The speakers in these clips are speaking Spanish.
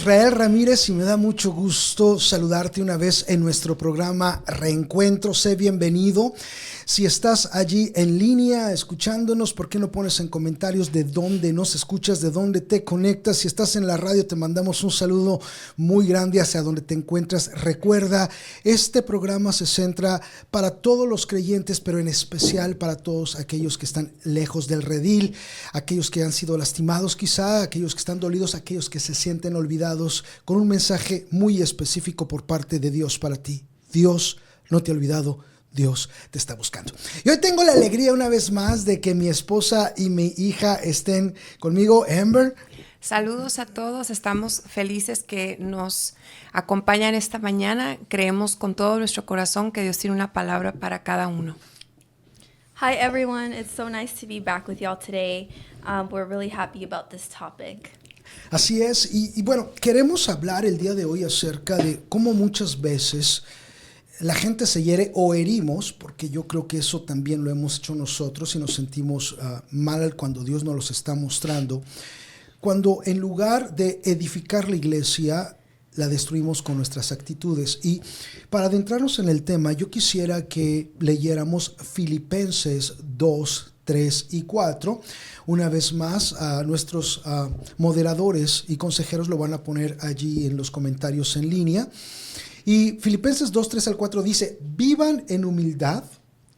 Israel Ramírez y me da mucho gusto saludarte una vez en nuestro programa Reencuentro. Sé bienvenido. Si estás allí en línea escuchándonos, ¿por qué no pones en comentarios de dónde nos escuchas, de dónde te conectas? Si estás en la radio, te mandamos un saludo muy grande hacia donde te encuentras. Recuerda, este programa se centra para todos los creyentes, pero en especial para todos aquellos que están lejos del redil, aquellos que han sido lastimados quizá, aquellos que están dolidos, aquellos que se sienten olvidados, con un mensaje muy específico por parte de Dios para ti. Dios no te ha olvidado. Dios te está buscando. Y hoy tengo la alegría una vez más de que mi esposa y mi hija estén conmigo. Amber. Saludos a todos, estamos felices que nos acompañan esta mañana. Creemos con todo nuestro corazón que Dios tiene una palabra para cada uno. Hi everyone, it's so nice to be back with y'all today. We're really happy about this topic. Así es, y bueno, queremos hablar el día de hoy acerca de cómo muchas veces la gente se hiere o herimos, porque yo creo que eso también lo hemos hecho nosotros y nos sentimos mal cuando Dios nos los está mostrando, cuando en lugar de edificar la iglesia, la destruimos con nuestras actitudes. Y para adentrarnos en el tema, yo quisiera que leyéramos Filipenses 2, 3 y 4. Una vez más, nuestros moderadores y consejeros lo van a poner allí en los comentarios en línea. Y Filipenses 2, 3 al 4 dice: vivan en humildad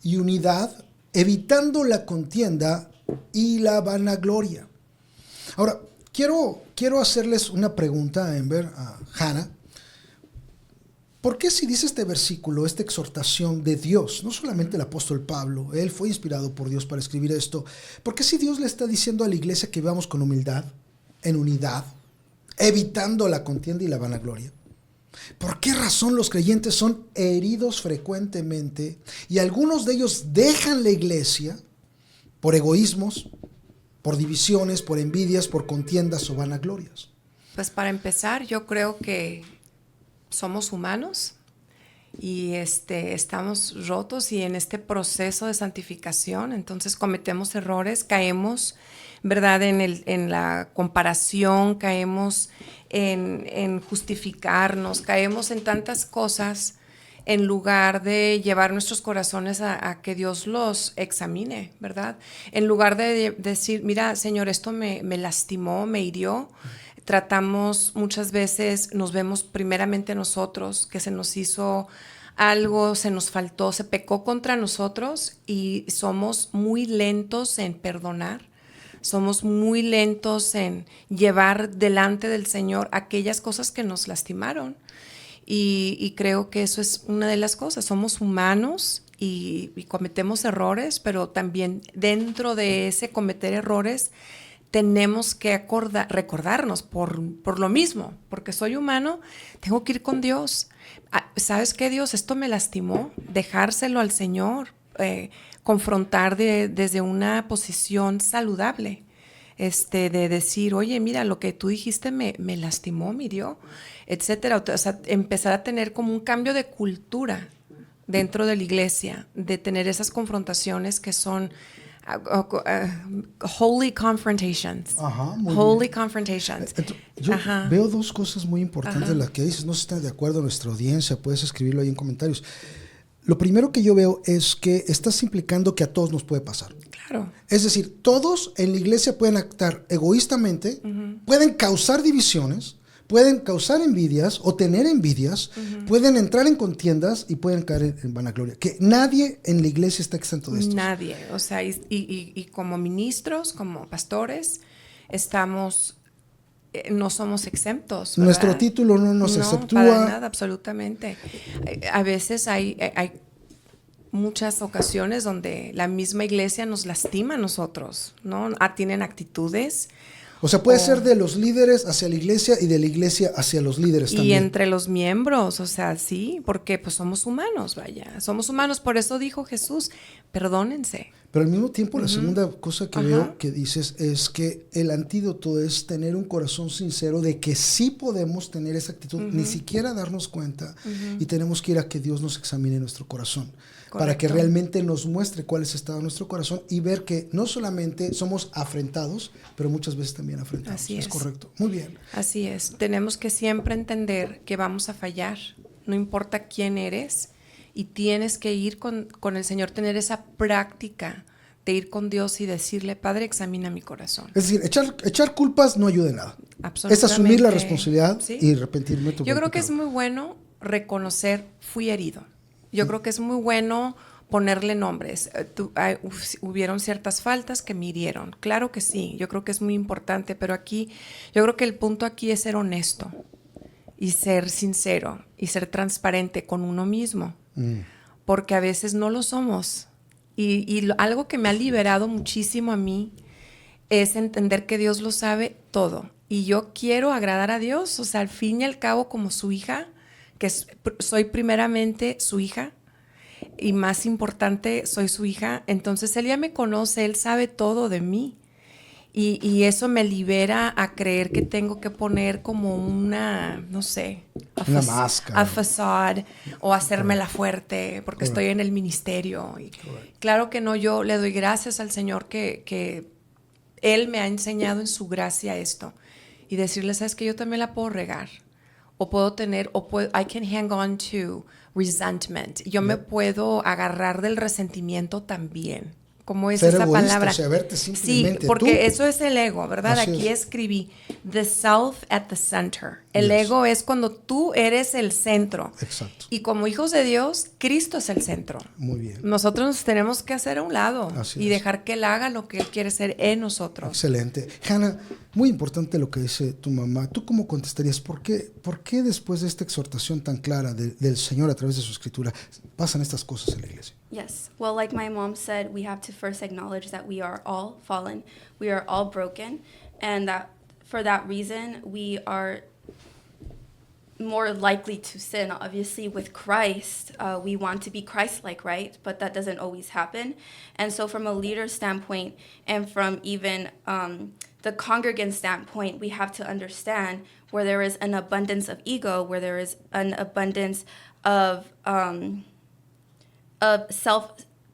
y unidad, evitando la contienda y la vanagloria. Ahora, quiero hacerles una pregunta a Amber, a Hannah. ¿Por qué si dice este versículo, esta exhortación de Dios, no solamente el apóstol Pablo, él fue inspirado por Dios para escribir esto, ¿por qué si Dios le está diciendo a la iglesia que vivamos con humildad, en unidad, evitando la contienda y la vanagloria? ¿Por qué razón los creyentes son heridos frecuentemente y algunos de ellos dejan la iglesia por egoísmos, por divisiones, por envidias, por contiendas o vanaglorias? Pues para empezar, yo creo que somos humanos y estamos rotos y en este proceso de santificación, entonces cometemos errores, caemos, ¿verdad?, en la comparación, caemos en justificarnos, caemos en tantas cosas en lugar de llevar nuestros corazones a que Dios los examine, ¿verdad? En lugar de decir, mira, Señor, esto me lastimó, me hirió. Tratamos muchas veces, nos vemos primeramente nosotros, que se nos hizo algo, se nos faltó, se pecó contra nosotros y somos muy lentos en perdonar. Somos muy lentos en llevar delante del Señor aquellas cosas que nos lastimaron. Y creo que eso es una de las cosas. Somos humanos y cometemos errores, pero también dentro de ese cometer errores tenemos que recordarnos por lo mismo, porque soy humano, tengo que ir con Dios. ¿Sabes qué, Dios? Esto me lastimó, dejárselo al Señor, confrontar desde una posición saludable, de decir, oye, mira, lo que tú dijiste me lastimó, me hirió, etcétera. O sea, empezar a tener como un cambio de cultura dentro de la iglesia, de tener esas confrontaciones que son holy confrontations. Holy confrontations. Yo veo dos cosas muy importantes de las que dices. No sé si están de acuerdo nuestra audiencia, puedes escribirlo ahí en comentarios. Lo primero que yo veo es que estás implicando que a todos nos puede pasar. Claro. Es decir, todos en la iglesia pueden actuar egoístamente, pueden causar divisiones, pueden causar envidias o tener envidias, pueden entrar en contiendas y pueden caer en vanagloria. Que nadie en la iglesia está exento de esto. Nadie. O sea, y como ministros, como pastores, no somos exentos, ¿verdad? Nuestro título no nos exceptúa. No, para nada, absolutamente. A veces hay muchas ocasiones donde la misma iglesia nos lastima a nosotros, ¿no? Tienen actitudes. O sea, puede ser de los líderes hacia la iglesia y de la iglesia hacia los líderes también. Y entre los miembros, o sea, sí, porque pues somos humanos, vaya. Somos humanos, por eso dijo Jesús, perdónense. Pero al mismo tiempo, la segunda cosa que veo que dices es que el antídoto es tener un corazón sincero de que sí podemos tener esa actitud, ni siquiera darnos cuenta, y tenemos que ir a que Dios nos examine nuestro corazón. Correcto. Para que realmente nos muestre cuál es el estado de nuestro corazón y ver que no solamente somos afrentados, pero muchas veces también afrentados. Así es. Correcto. Muy bien. Así es. Tenemos que siempre entender que vamos a fallar, no importa quién eres, y tienes que ir con el Señor, tener esa práctica de ir con Dios y decirle, Padre, examina mi corazón. Es decir, echar culpas no ayuda en nada. Absolutamente. Es asumir la responsabilidad, ¿sí? Y arrepentirme. Yo creo que es muy bueno reconocer, fui herido. Yo creo que es muy bueno ponerle nombres. Hubieron ciertas faltas que me hirieron. Claro que sí, yo creo que es muy importante, pero aquí, yo creo que el punto aquí es ser honesto y ser sincero y ser transparente con uno mismo. Porque a veces no lo somos. Y algo que me ha liberado muchísimo a mí es entender que Dios lo sabe todo. Y yo quiero agradar a Dios, o sea, al fin y al cabo como su hija, que soy primeramente su hija, y más importante, soy su hija. Entonces Él ya me conoce, Él sabe todo de mí. Y eso me libera a creer que tengo que poner como una, no sé, una máscara, a facade, o hacérmela fuerte porque estoy en el ministerio. Y claro que no, yo le doy gracias al Señor que Él me ha enseñado en su gracia esto. Y decirle, sabes que yo también la puedo regar. O puedo tener, I can hang on to resentment. Yo me puedo agarrar del resentimiento también. ¿Cómo es esa palabra? O sea, verte simplemente sí, porque tú. Eso es el ego, ¿verdad? Así Aquí es. Escribí, the self at the center. El ego es cuando tú eres el centro. Exacto. Y como hijos de Dios, Cristo es el centro. Muy bien. Nosotros nos tenemos que hacer a un lado y dejar que Él haga lo que Él quiere hacer en nosotros. Excelente. Hannah, muy importante lo que dice tu mamá. ¿Tú cómo contestarías? ¿Por qué después de esta exhortación tan clara del Señor a través de su escritura pasan estas cosas en la iglesia? Yes. Well, like my mom said, we have to first acknowledge that we are all fallen. We are all broken. And that for that reason, we are more likely to sin. Obviously, with Christ, we want to be Christ-like, right? But that doesn't always happen. And so from a leader standpoint and from even the congregant standpoint, we have to understand where there is an abundance of ego, where there is an abundance of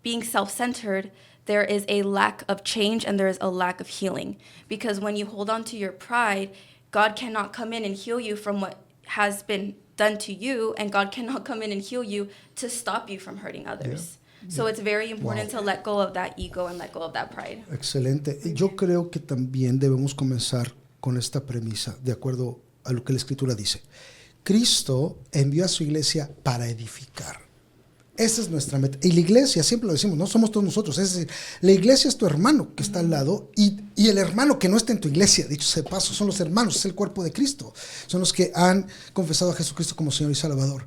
being self-centered, there is a lack of change and there is a lack of healing. Because when you hold on to your pride, God cannot come in and heal you from what has been done to you, and God cannot come in and heal you to stop you from hurting others. Yeah. So it's very important to let go of that ego and let go of that pride. Excelente. Yo creo que también debemos comenzar con esta premisa, de acuerdo a lo que la Escritura dice. Cristo envió a su iglesia para edificar. Esa es nuestra meta. Y la iglesia, siempre lo decimos, no somos todos nosotros. Es decir, la iglesia es tu hermano que está al lado y el hermano que no está en tu iglesia, dicho sea de paso, son los hermanos, es el cuerpo de Cristo. Son los que han confesado a Jesucristo como Señor y Salvador.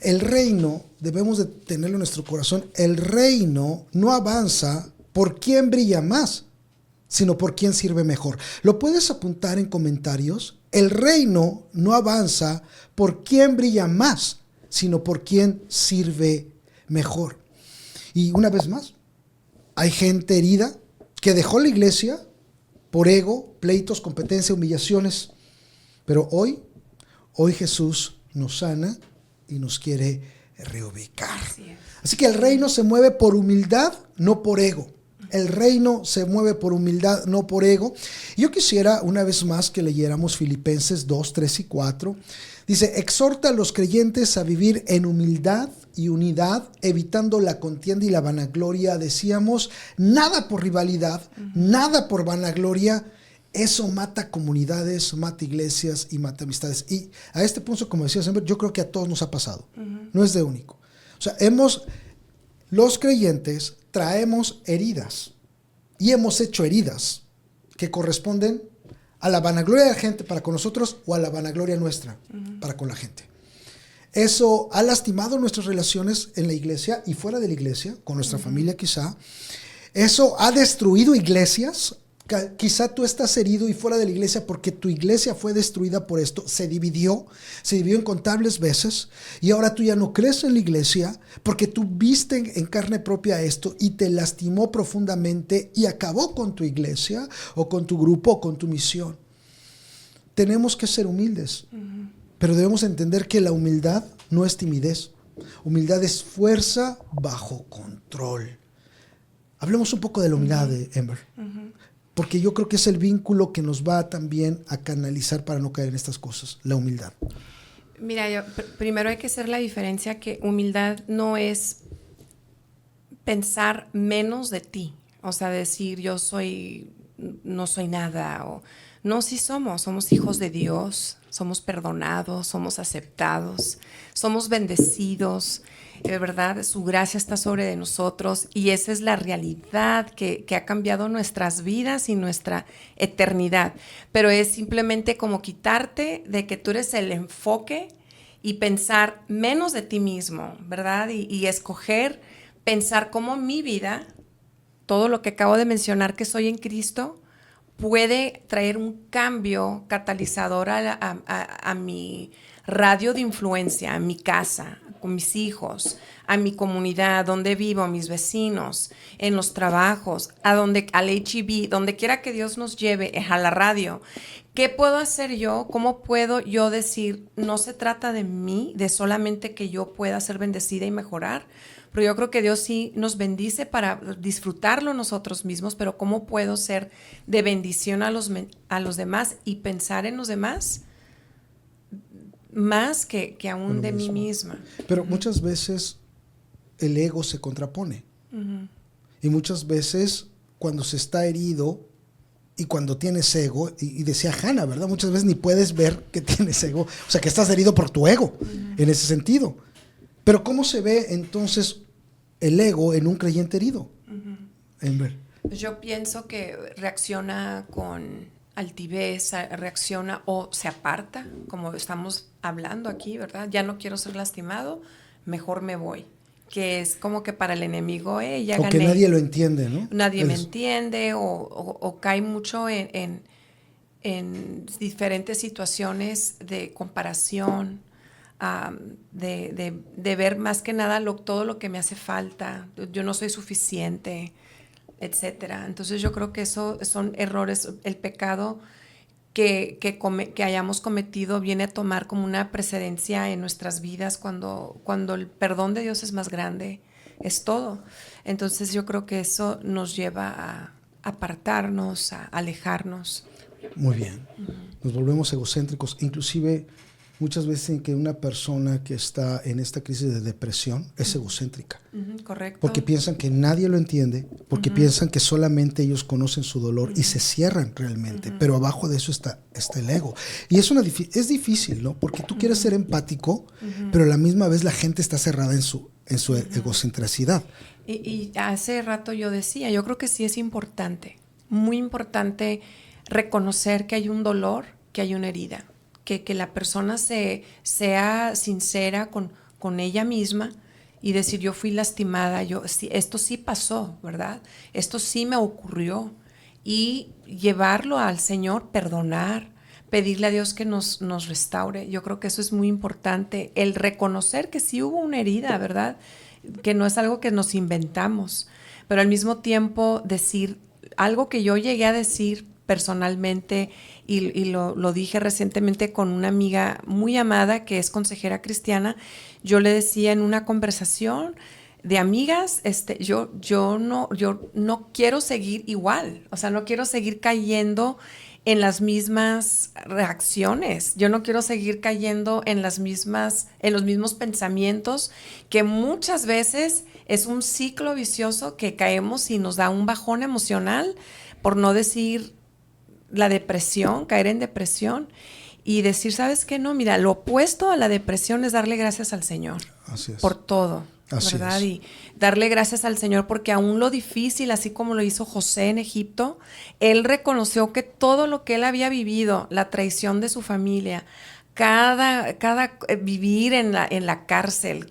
El reino, debemos de tenerlo en nuestro corazón, el reino no avanza por quién brilla más, sino por quién sirve mejor. ¿Lo puedes apuntar en comentarios? El reino no avanza por quién brilla más, sino por quién sirve mejor. Y una vez más, hay gente herida que dejó la iglesia por ego, pleitos, competencia, humillaciones, pero hoy Jesús nos sana y nos quiere reubicar. Así que el reino se mueve por humildad, no por ego. El reino se mueve por humildad, no por ego. Y yo quisiera una vez más que leyéramos Filipenses 2, 3 y 4. Dice, exhorta a los creyentes a vivir en humildad y unidad, evitando la contienda y la vanagloria. Decíamos, nada por rivalidad, nada por vanagloria. Eso mata comunidades, mata iglesias y mata amistades. Y a este punto, como decía siempre, yo creo que a todos nos ha pasado. No es de único. O sea, los creyentes traemos heridas y hemos hecho heridas que corresponden a la vanagloria de la gente para con nosotros o a la vanagloria nuestra para con la gente. Eso ha lastimado nuestras relaciones en la iglesia y fuera de la iglesia, con nuestra familia quizá. Eso ha destruido iglesias Quizá tú estás herido y fuera de la iglesia porque tu iglesia fue destruida por esto, se dividió incontables veces y ahora tú ya no crees en la iglesia porque tú viste en carne propia esto y te lastimó profundamente y acabó con tu iglesia o con tu grupo o con tu misión. Tenemos que ser humildes, pero debemos entender que la humildad no es timidez. Humildad es fuerza bajo control. Hablemos un poco de la humildad, Amber. Porque yo creo que es el vínculo que nos va también a canalizar para no caer en estas cosas, la humildad. Mira, primero hay que hacer la diferencia que humildad no es pensar menos de ti. O sea, decir no soy nada. No, sí somos hijos de Dios, somos perdonados, somos aceptados, somos bendecidos. ¿Verdad? Su gracia está sobre de nosotros y esa es la realidad que ha cambiado nuestras vidas y nuestra eternidad. Pero es simplemente como quitarte de que tú eres el enfoque y pensar menos de ti mismo, ¿verdad? Y escoger, pensar cómo mi vida, todo lo que acabo de mencionar que soy en Cristo, puede traer un cambio catalizador a mi radio de influencia, a mi casa, con mis hijos, a mi comunidad, donde vivo, a mis vecinos, en los trabajos, al H-E-B, donde quiera que Dios nos lleve, a la radio. ¿Qué puedo hacer yo? ¿Cómo puedo yo decir, no se trata de mí, de solamente que yo pueda ser bendecida y mejorar? Pero yo creo que Dios sí nos bendice para disfrutarlo nosotros mismos, pero ¿cómo puedo ser de bendición a los demás y pensar en los demás más que aún de mí misma? Pero muchas veces el ego se contrapone. Y muchas veces cuando se está herido y cuando tienes ego, y decía Hannah, ¿verdad? Muchas veces ni puedes ver que tienes ego, o sea, que estás herido por tu ego, en ese sentido. Pero ¿cómo se ve entonces el ego en un creyente herido? Amber. Yo pienso que reacciona con altivez, reacciona o se aparta, como estamos hablando aquí, ¿verdad? Ya no quiero ser lastimado, mejor me voy. Que es como que para el enemigo, ya gané. O que nadie lo entiende, ¿no? Nadie me entiende o cae mucho en diferentes situaciones de comparación, de ver más que nada todo lo que me hace falta. Yo no soy suficiente, etcétera. Entonces yo creo que eso son errores. El pecado que hayamos cometido viene a tomar como una precedencia en nuestras vidas cuando el perdón de Dios es más grande, es todo. Entonces yo creo que eso nos lleva a apartarnos, a alejarnos. Muy bien. Nos volvemos egocéntricos, inclusive muchas veces en que una persona que está en esta crisis de depresión es egocéntrica. Correcto. Porque piensan que nadie lo entiende, porque piensan que solamente ellos conocen su dolor y se cierran realmente, pero abajo de eso está el ego. Y es difícil, ¿no? Porque tú quieres ser empático, pero a la misma vez la gente está cerrada en su egocentricidad. Y hace rato yo decía, yo creo que sí es importante, muy importante reconocer que hay un dolor, que hay una herida. Que la persona sea sincera con ella misma y decir, yo fui lastimada, esto sí pasó, ¿verdad? Esto sí me ocurrió. Y llevarlo al Señor, perdonar, pedirle a Dios que nos restaure. Yo creo que eso es muy importante, el reconocer que sí hubo una herida, ¿verdad? Que no es algo que nos inventamos, pero al mismo tiempo decir algo que yo llegué a decir personalmente y lo dije recientemente con una amiga muy amada que es consejera cristiana. Yo le decía en una conversación de amigas, yo no quiero seguir igual, o sea, no quiero seguir cayendo en las mismas reacciones. Yo no quiero seguir cayendo en los mismos pensamientos, que muchas veces es un ciclo vicioso que caemos y nos da un bajón emocional, por no decir la depresión, caer en depresión y decir, ¿sabes qué? No, mira, lo opuesto a la depresión es darle gracias al Señor. Así es. Por todo, Así ¿verdad? es. Y darle gracias al Señor porque aún lo difícil, así como lo hizo José en Egipto, él reconoció que todo lo que él había vivido, la traición de su familia, cada vivir en la cárcel,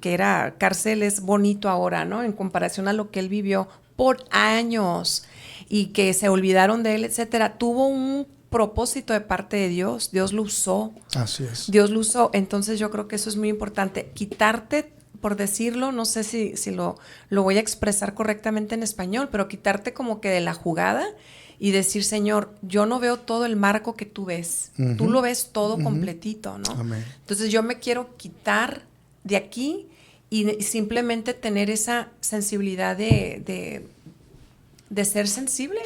cárcel es bonito ahora, ¿no? En comparación a lo que él vivió por años. y que se olvidaron de él, etcétera, tuvo un propósito de parte de Dios. Dios lo usó. Así es. Dios lo usó. Entonces yo creo que eso es muy importante. Quitarte, por decirlo, no sé si lo voy a expresar correctamente en español, pero quitarte como que de la jugada y decir, Señor, yo no veo todo el marco que tú ves. Tú lo ves todo completito, ¿no? Amén. Entonces yo me quiero quitar de aquí y simplemente tener esa sensibilidad de ser sensible,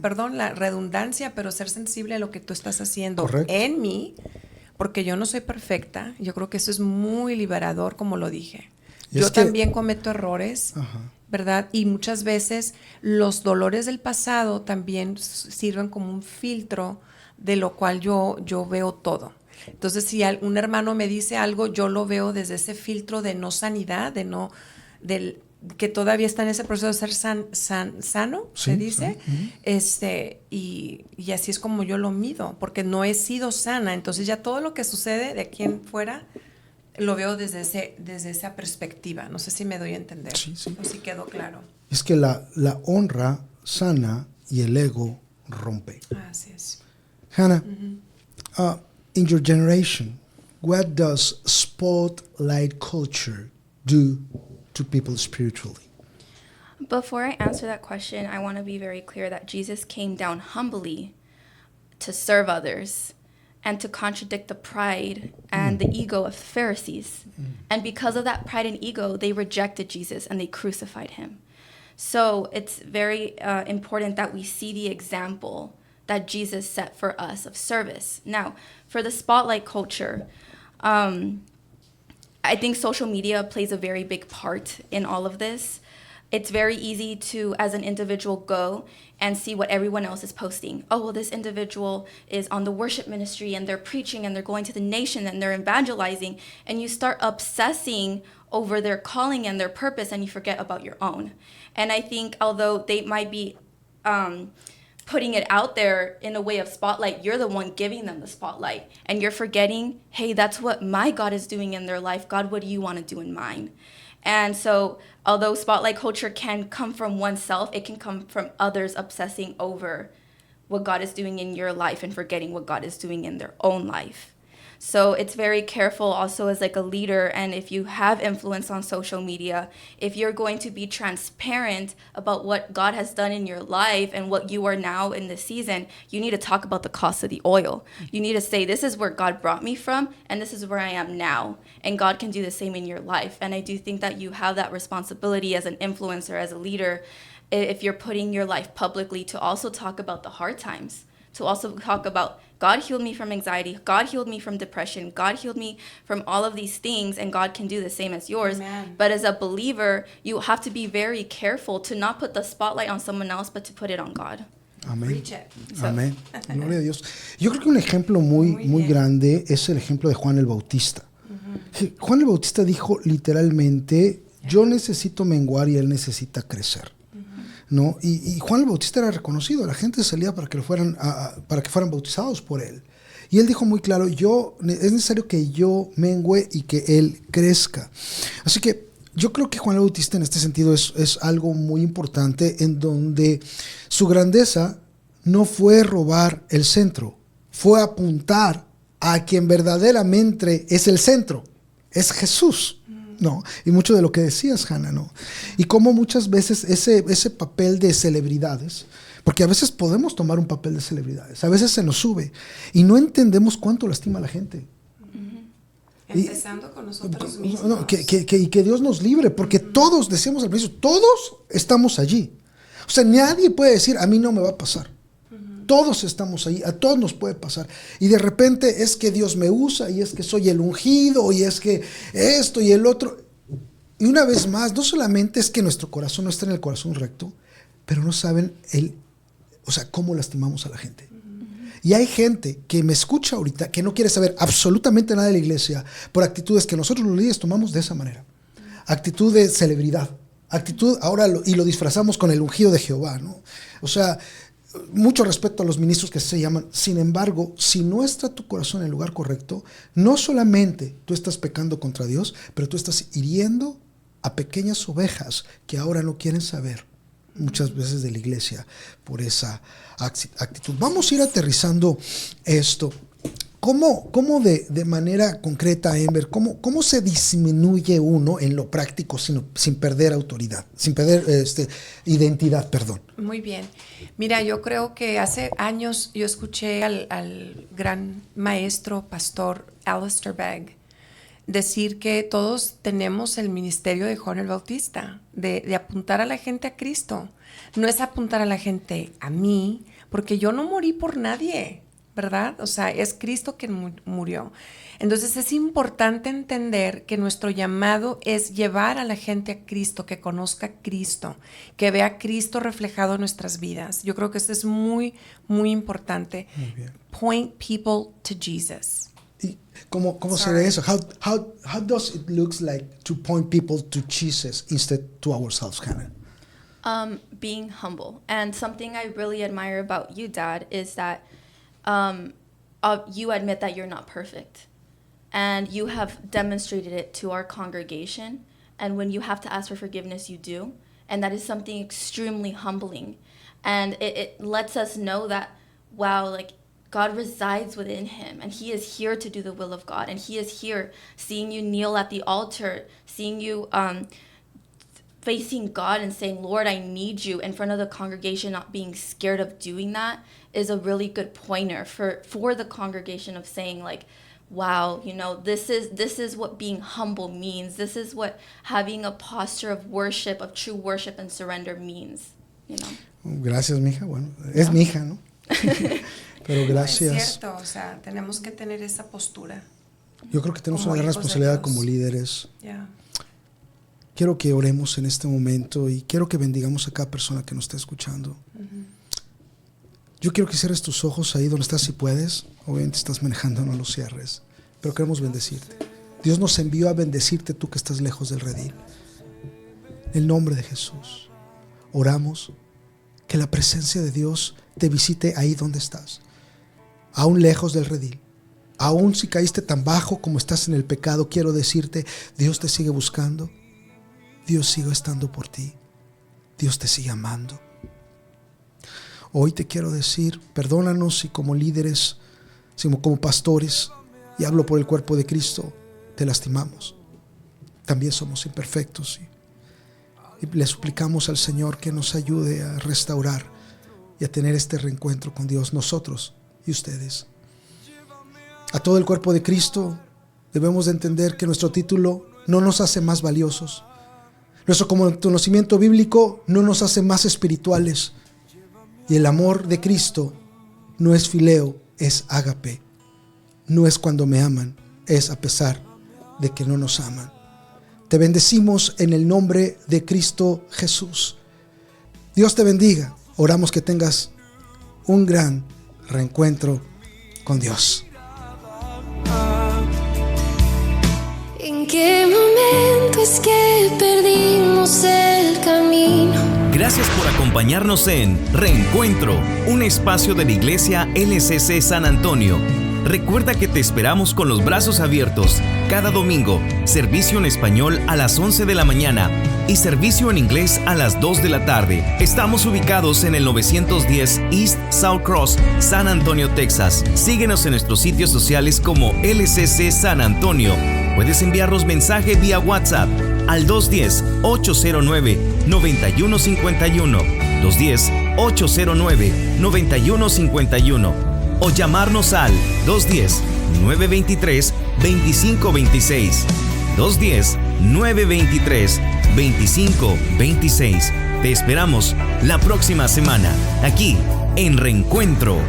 perdón, la redundancia, pero ser sensible a lo que tú estás haciendo. Correcto. En mí, porque yo no soy perfecta. Yo creo que eso es muy liberador, como lo dije. Y Yo es que- también cometo errores, Ajá. ¿verdad? Y muchas veces los dolores del pasado también sirven como un filtro de lo cual yo veo todo. Entonces, si un hermano me dice algo, yo lo veo desde ese filtro de no sanidad, que todavía está en ese proceso de ser sano, Sí, se dice, sí. y así es como yo lo mido, porque no he sido sana. Entonces ya todo lo que sucede de aquí en fuera lo veo desde esa perspectiva. No sé si me doy a entender. Sí, sí. O si quedó claro. Es que la honra sana y el ego rompe. Así es. Hannah, in your generation, what does spotlight culture do to people spiritually? Before I answer that question, I want to be very clear that Jesus came down humbly to serve others and to contradict the pride and the ego of Pharisees. And because of that pride and ego, they rejected Jesus and they crucified him. So it's very important that we see the example that Jesus set for us of service. Now, for the spotlight culture, I think social media plays a very big part in all of this. It's very easy to, as an individual, go and see what everyone else is posting. Oh, well, this individual is on the worship ministry and they're preaching and they're going to the nation and they're evangelizing. And you start obsessing over their calling and their purpose and you forget about your own. And I think although they might be putting it out there in a way of spotlight, you're the one giving them the spotlight. And you're forgetting, hey, that's what my God is doing in their life. God, what do you want to do in mine? And so although spotlight culture can come from oneself, it can come from others obsessing over what God is doing in your life and forgetting what God is doing in their own life. So it's very careful also as like a leader, and if you have influence on social media, if you're going to be transparent about what God has done in your life and what you are now in this season, you need to talk about the cost of the oil. You need to say, this is where God brought me from, and this is where I am now. And God can do the same in your life. And I do think that you have that responsibility as an influencer, as a leader, if you're putting your life publicly, to also talk about the hard times, to also talk about God healed me from anxiety, God healed me from depression, God healed me from all of these things, and God can do the same as yours. Amen. But as a believer, you have to be very careful to not put the spotlight on someone else, but to put it on God. Amén. Preach it. Amén. Gloria a Dios. Yo creo que un ejemplo muy bien. grande es el ejemplo de Juan el Bautista. Juan el Bautista dijo literalmente, yo necesito menguar y él necesita crecer. ¿No? Y Juan el Bautista era reconocido, la gente salía para que fueran bautizados por él. Y él dijo muy claro, es necesario que yo mengüe y que él crezca. Así que yo creo que Juan el Bautista en este sentido es algo muy importante, en donde su grandeza no fue robar el centro, fue apuntar a quien verdaderamente es el centro, es Jesús. No, y mucho de lo que decías, Hannah, ¿no? Y cómo muchas veces ese papel de celebridades, porque a veces podemos tomar un papel de celebridades, a veces se nos sube y no entendemos cuánto lastima a la gente. Empezando con nosotros mismos. No, y que Dios nos libre, porque todos, decíamos al principio, todos estamos allí. O sea, nadie puede decir, a mí no me va a pasar. Todos estamos ahí, a todos nos puede pasar. Y de repente es que Dios me usa, y es que soy el ungido, y es que esto y el otro. Y una vez más, no solamente es que nuestro corazón no está en el corazón recto, pero no saben cómo lastimamos a la gente. Y hay gente que me escucha ahorita que no quiere saber absolutamente nada de la iglesia por actitudes que nosotros los líderes tomamos de esa manera. Actitud de celebridad. Actitud, ahora lo disfrazamos con el ungido de Jehová, ¿no? O sea, mucho respeto a los ministros que se llaman. Sin embargo, si no está tu corazón en el lugar correcto, no solamente tú estás pecando contra Dios, pero tú estás hiriendo a pequeñas ovejas que ahora no quieren saber muchas veces de la iglesia por esa actitud. Vamos a ir aterrizando esto. ¿Cómo de manera concreta, Amber, cómo se disminuye uno en lo práctico sin perder autoridad, sin perder identidad, perdón? Muy bien. Mira, yo creo que hace años yo escuché al gran maestro, pastor Alistair Begg, decir que todos tenemos el ministerio de Juan el Bautista, de apuntar a la gente a Cristo. No es apuntar a la gente a mí, porque yo no morí por nadie, ¿verdad? O sea, es Cristo quien murió. Entonces es importante entender que nuestro llamado es llevar a la gente a Cristo, que conozca a Cristo, que vea a Cristo reflejado en nuestras vidas. Yo creo que esto es muy, muy importante. Muy bien. Point people to Jesus. ¿Y cómo sería eso? How does it look like to point people to Jesus instead to ourselves, Hannah? Being humble. And something I really admire about you, Dad, is that you admit that you're not perfect. And you have demonstrated it to our congregation. And when you have to ask for forgiveness, you do. And that is something extremely humbling. And it lets us know that, wow, like, God resides within him, and he is here to do the will of God. And he is here seeing you kneel at the altar, seeing you facing God and saying, Lord, I need you, in front of the congregation, not being scared of doing that, is a really good pointer for the congregation of saying, like, wow, you know, this is what being humble means. This is what having a posture of worship, of true worship and surrender means, you know. Gracias, mija. Bueno, es mi hija, ¿no? Pero gracias. Es cierto, o sea, tenemos que tener esa postura. Yo creo que tenemos Como una gran hijos de responsabilidad Dios. como líderes. Yeah. Quiero que oremos en este momento y quiero que bendigamos a cada persona que nos está escuchando. Yo quiero que cierres tus ojos ahí donde estás si puedes. Obviamente estás manejando, no los cierres. Pero queremos bendecirte. Dios nos envió a bendecirte, tú que estás lejos del redil. En el nombre de Jesús, oramos que la presencia de Dios te visite ahí donde estás. Aún lejos del redil. Aún si caíste tan bajo como estás en el pecado, quiero decirte, Dios te sigue buscando. Dios sigue estando por ti. Dios te sigue amando. Hoy te quiero decir, perdónanos si como líderes, si como pastores, y hablo por el cuerpo de Cristo, te lastimamos. También somos imperfectos y le suplicamos al Señor que nos ayude a restaurar y a tener este reencuentro con Dios, nosotros y ustedes. A todo el cuerpo de Cristo debemos de entender que nuestro título no nos hace más valiosos. Nuestro conocimiento bíblico no nos hace más espirituales. Y el amor de Cristo no es fileo, es ágape. No es cuando me aman, es a pesar de que no nos aman. Te bendecimos en el nombre de Cristo Jesús. Dios te bendiga. Oramos que tengas un gran reencuentro con Dios. ¿En qué momento es que perdimos el camino? Gracias por acompañarnos en Reencuentro, un espacio de la Iglesia LCC San Antonio. Recuerda que te esperamos con los brazos abiertos cada domingo, servicio en español a las 11 de la mañana y servicio en inglés a las 2 de la tarde. Estamos ubicados en el 910 East South Cross, San Antonio, Texas. Síguenos en nuestros sitios sociales como LCC San Antonio. Puedes enviarnos mensaje vía WhatsApp al 210-809-9151, 210-809-9151 o llamarnos al 210-923-2526, 210-923-2526. Te esperamos la próxima semana aquí en Reencuentro.